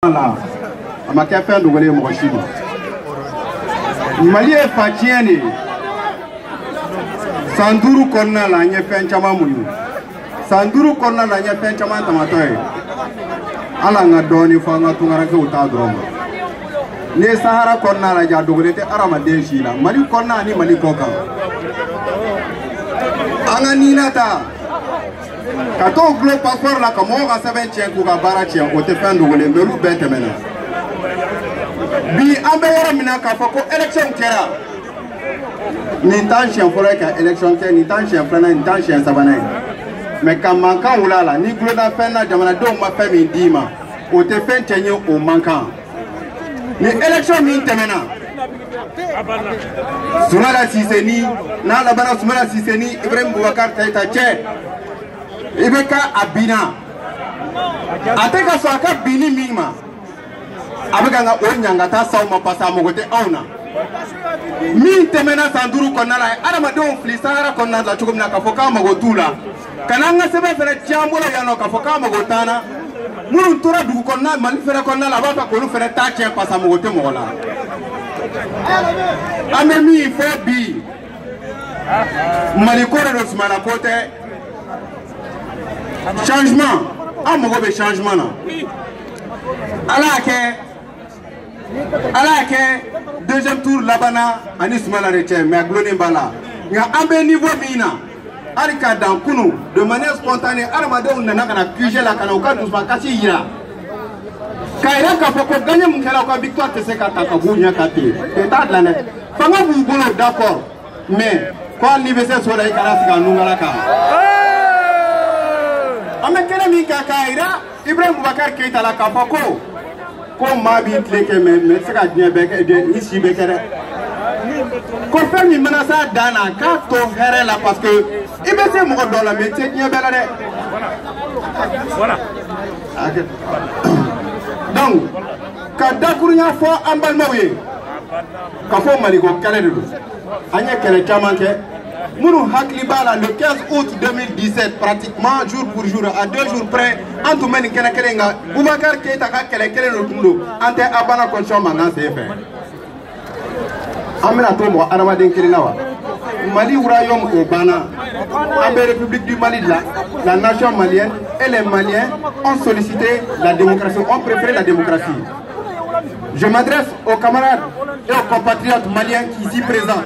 là, à ma café de voler mon chima. Mali est fatigué. Sanduru konna la nye fen chama munu. Sanduru konna la nye fen chama tamatoy. Ala nga doni fa nga tungara ke uta droma. Ne Sahara konna la ja dogolete arama denshi la. Mali konna ni Mali koka. Anga ninata. Kato glo passeport la kamo ga 7 tien ku ga bara tien o te fen dogole melu bente mena. Bi ambe yara mina ka fa ko election kera. Ni tan chien fora ka election kera ni tan chien frana ni tan chien sabana. Mais quand manquant ou là ni glo na fen na jamana do ma fe mi dima o te fen tenye o manquant. Ni election mi temena. Soumana Siseni na la bana Soumana Siseni Ibrahim Boubacar Keïta che Ibeka Abina Ateka so aka bini mima Abeka nga onyanga ta sauma pasa mogote auna Mi temena Sanduru konna la arama don flisara konna la chukumna kafoka magotula kananga sebe fere tiambola yano kafoka magotana muru tora du konna mali fere konna la baba ko fere ta che pasa mogote mogola Amemi fait bi Malikore de Soumana Kote changement amogo be changement na ala ke deuxième tour labana ani Soumana Reche mais glone bala nga ambe niveau mina arika dan kunu de manière spontanée armade on nana kana piger la kana ka doucement kasi ira kaira ka poko gagner mon kala ka victoire te se ka ta ka bunya ka te ta de la net fanga bu bolo d'accord mais quand l'anniversaire soit là kala sika nungala ka amekele mi ka kaira Ibrahim Boubacar Keïta la ka poko ko ma bi tleke mais se ka dien beke de ici bekere ko fe mi menasa dana ka to here la parce que ibese mo do la métier dien bela de voilà donc ka dakurunya fo ambal mawye ka fo maliko kale de anya kele chamanke munu hakli bala le 15 août 2017 pratiquement jour pour jour à 2 jours près antu meni kele kele nga Boubacar Keïta ka kele kele no tundo ante abana condition manga CF amena to mo arama den kele nawa Mali royaume au Bana la République du Mali la nation malienne et les Maliens ont sollicité la démocratie, ont préféré la démocratie. Je m'adresse aux camarades et aux compatriotes maliens qui ici présents.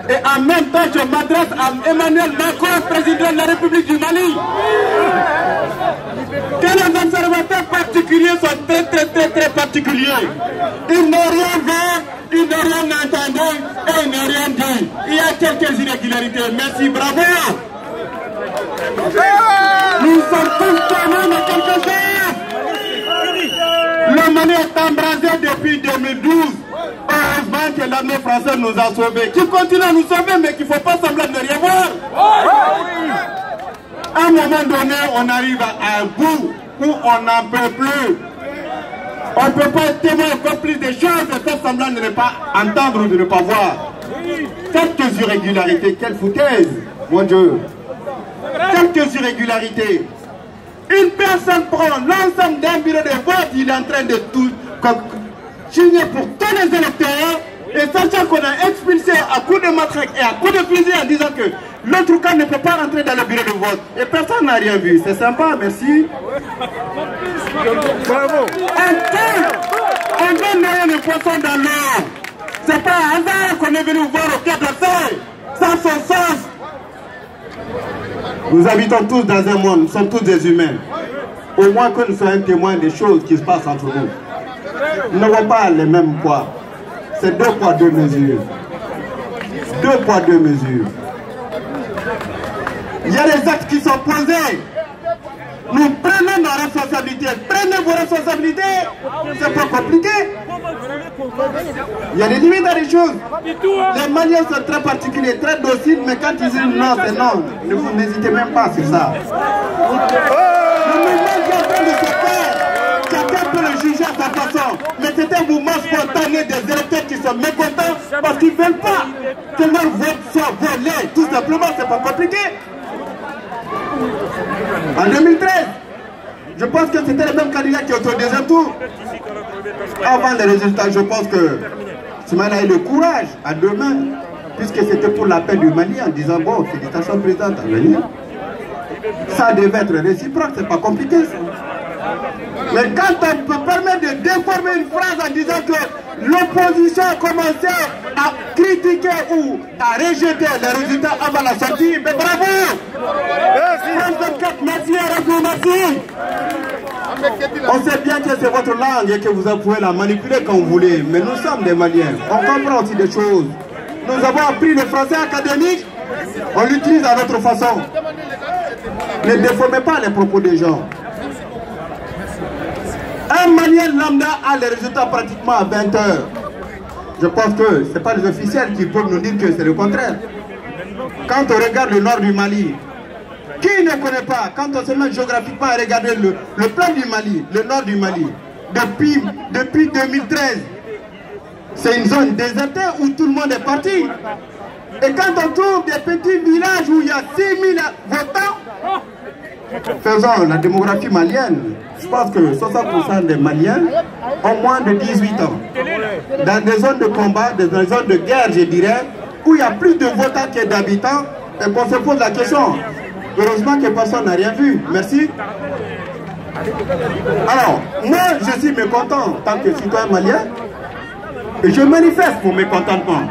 Et en même temps, je m'adresse à Emmanuel Macron, président de la République du Mali. Que les observateurs particuliers sont très particuliers. Ils n'ont rien vu, ils n'ont rien entendu et ils n'ont rien dit. Il y a quelques irrégularités. Merci, bravo. Nous sommes tous témoins de quelque chose. Le Mali est embrasé depuis 2012. Heureusement que l'armée française nous a sauvés. Qui continue à nous sauver, mais qu'il ne faut pas sembler de rien voir. À un moment donné, on arrive à un bout où on n'en peut plus. On ne peut pas être témoin encore plus des choses et faire semblant de ne pas entendre ou de ne pas voir. Quelques irrégularités, quelle foutaise, mon Dieu. Quelques irrégularités. Une personne prend l'ensemble d'un bureau de vote, il est en train de tout signer pour tous les électeurs, et sachant qu'on a expulsé à coups de matraque et à coups de fusil en disant que l'autre cas ne peut pas rentrer dans le bureau de vote. Et personne n'a rien vu. C'est sympa, merci. Bravo. On doit noyer les poissons dans l'eau. C'est pas un hasard qu'on est venu voir au Quai d'Orsay. Ça son sens. Nous habitons tous dans un monde, nous sommes tous des humains. Au moins que nous soyons témoins des choses qui se passent entre nous. Nous n'avons pas les mêmes poids. C'est 2 poids 2 mesures. 2 poids 2 mesures. Il y a des actes qui sont posés. Nous prenons nos responsabilités. Prenez vos responsabilités. C'est pas compliqué. Il y a des limites à des choses. Les Maliens sont très particuliers, très dociles, mais quand ils disent non, c'est non. Ne vous n'hésitez même pas sur ça. Le mouvement qui est en train de se faire, chacun peut le juger à sa façon. Mais c'est un mouvement spontané des électeurs qui sont mécontents parce qu'ils ne veulent pas que leur vote soit volé. Tout simplement, c'est pas compliqué. En 2013, je pense que c'était le même candidat qui est au deuxième tour. Avant les résultats, je pense que Soumaïla a eu le courage à deux mains, puisque c'était pour la paix du Mali, en disant bon, félicitations présidente à venir. Ça devait être réciproque, c'est pas compliqué ça. Mais quand on peut permettre de déformer une phrase en disant que l'opposition a commencé à critiquer ou à rejeter les résultats avant la sortie, mais bravo! Merci, merci! On sait bien que c'est votre langue et que vous pouvez la manipuler quand vous voulez, mais nous sommes des Maliens, on comprend aussi des choses. Nous avons appris le français académique, on l'utilise à notre façon. Ne déformez pas les propos des gens. Un Malien lambda a les résultats pratiquement à 20 heures. Je pense que ce n'est pas les officiels qui peuvent nous dire que c'est le contraire. Quand on regarde le nord du Mali, qui ne connaît pas, quand on se met géographiquement à regarder le plan du Mali, le nord du Mali, depuis 2013, c'est une zone désertée où tout le monde est parti. Et quand on trouve des petits villages où il y a 6000 votants, faisons la démographie malienne, je pense que 60% des Maliens ont moins de 18 ans. Dans des zones de combat, dans des zones de guerre, je dirais, où il y a plus de votants que d'habitants, et qu'on se pose la question. Heureusement que personne n'a rien vu. Merci. Alors, moi, je suis mécontent en tant que citoyen malien, et je manifeste mon mécontentement.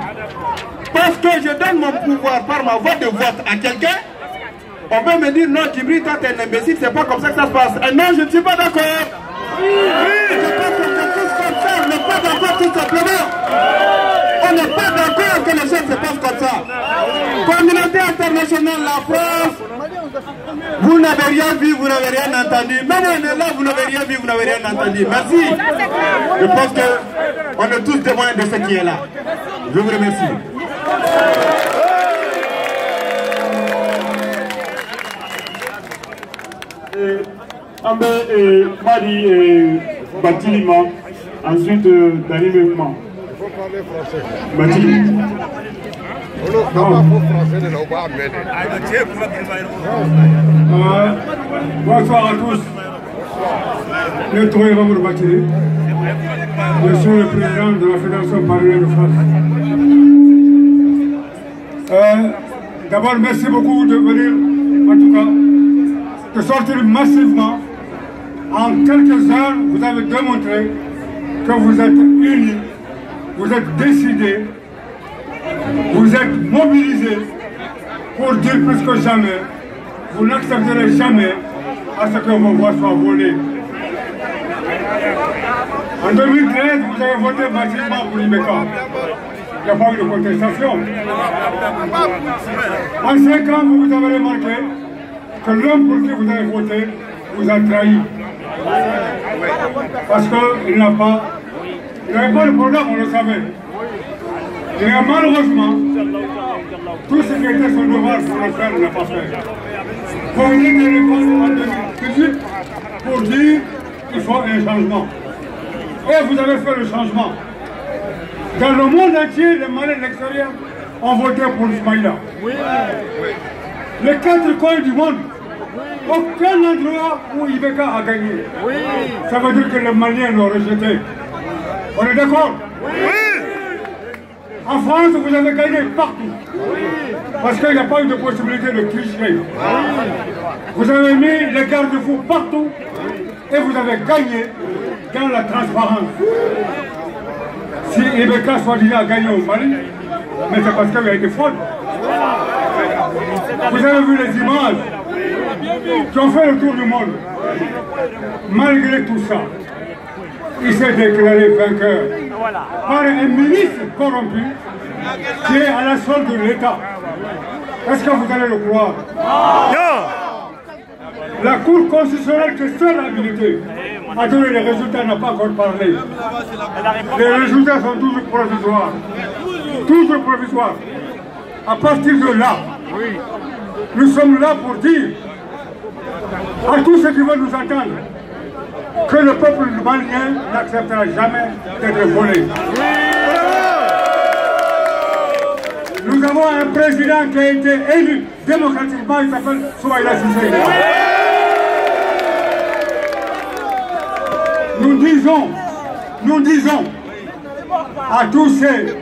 Parce que je donne mon pouvoir par ma voix de vote à quelqu'un. On peut me dire non, Djibril, toi t'es un imbécile, c'est pas comme ça que ça se passe. Et non, je ne suis pas d'accord. Oui, je pense que c'est tous comme ça, on n'est pas d'accord tout simplement. On n'est pas d'accord que les choses se passent comme ça. Communauté internationale, la France, vous n'avez rien vu, vous n'avez rien entendu. Même on est là, vous n'avez rien vu, vous n'avez rien entendu. Merci. Je pense qu'on est tous témoins de ce qui est là. Je vous remercie. Ambe Madi Batilima, ensuite Dani Mouvement. Batilima. Bonsoir à tous. Je suis Mamour Batili. Je suis le président de la Fédération parallèle de France. D'abord, merci beaucoup de venir, en tout cas, de sortir massivement. En quelques heures, vous avez démontré que vous êtes unis, vous êtes décidés, vous êtes mobilisés pour dire plus que jamais, vous n'accepterez jamais à ce que vos voix soient volées. En 2013, vous avez voté massivement pour Ibeka. Il n'y a pas eu de contestation. En 5 ans, vous avez remarqué que l'homme pour qui vous avez voté vous a trahi. Parce qu'il n'avait pas de programme, on le savait. Et malheureusement, tout ce qui était son devoir pour le faire, il n'a pas fait. Vous venez de répondre en 2018 pour dire qu'il faut un changement. Et vous avez fait le changement. Dans le monde entier, les Maliens de l'extérieur ont voté pour Soumaïla. Oui. Les 4 coins du monde, aucun endroit où Ibeka a gagné. Oui. Ça veut dire que les Maliens l'ont rejeté. On est d'accord? Oui. En France, vous avez gagné partout. Oui. Parce qu'il n'y a pas eu de possibilité de tricher. Oui. Vous avez mis les garde-fous partout et vous avez gagné dans la transparence. Si Ibeka soi-disant a gagné au Mali, mais c'est parce qu'il y a été fraude. Vous avez vu les images qui ont fait le tour du monde. Malgré tout ça, il s'est déclaré vainqueur par un ministre corrompu qui est à la solde de l'État. Est-ce que vous allez le croire? Non. La Cour constitutionnelle qui est seule habilitée à donner les résultats n'a pas encore parlé. Les résultats sont toujours provisoires. Toujours provisoires. À partir de là, nous sommes là pour dire à tous ceux qui veulent nous entendre que le peuple malien n'acceptera jamais d'être volé. Nous avons un président qui a été élu démocratiquement, il s'appelle Soumaïla Cissé. Nous disons nous disons à tous ces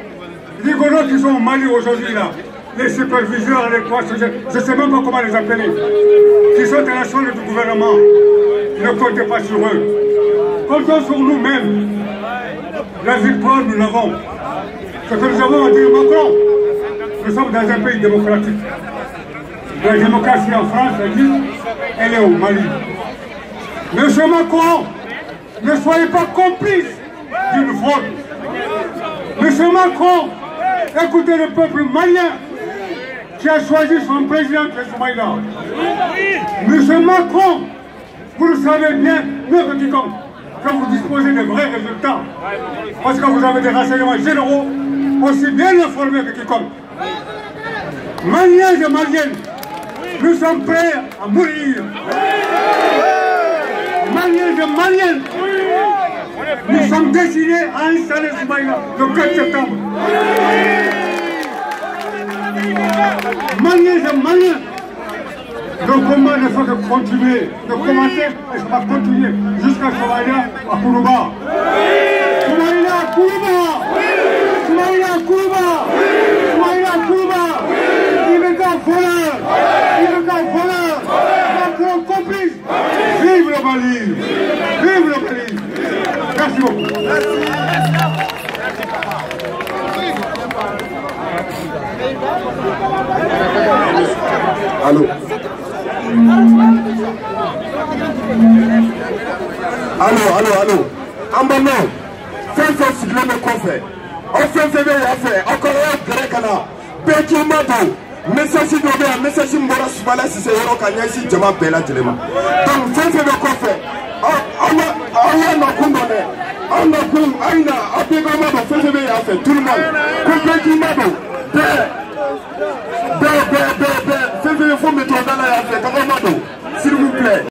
rigolos qui sont au Mali aujourd'hui là, les superviseurs, les quoi, je ne sais même pas comment les appeler, qui sont à la chambre du gouvernement, ne comptez pas sur eux. Comptons sur nous-mêmes. La victoire, nous l'avons. Ce que nous avons à dire Macron, nous sommes dans un pays démocratique. La démocratie en France, elle est au Mali. Monsieur Macron, ne soyez pas complice d'une fraude. Monsieur Macron, écoutez le peuple malien qui a choisi son président, Soumaïla. Monsieur Macron, vous le savez bien, mieux que quiconque, que vous disposez de vrais résultats. Parce que vous avez des renseignements généraux aussi bien informés que quiconque. Maliens et Maliennes, nous sommes prêts à mourir. Maliens et Maliennes, nous sommes décidés à installer Soumaïla le 4 septembre. Maliens et Maliens, le combat ne fait que continuer, de commencer et ça va continuer jusqu'à Soumaïla à Kourouba. Soumaïla à Kourouba! Soumaïla à Kourouba! Soumaïla à Kourouba! Il est un voleur! Il est un voleur! Macron complice! Vive le Mali! Vive le Mali! Merci beaucoup! Allô? Allô? Ambano, fais sigler le coffre. On fait affaire. Encore un grec là. Petit Mato, message de message Mbora Soubala si c'est Yoro Kanyasi, Djama Bella Djelema. Donc, fais le coffre. On a condamné. On a condamné. Aïna, Abegama, fais affaire. Tout le monde. Petit Mato, fais faut mettre dans la affaire.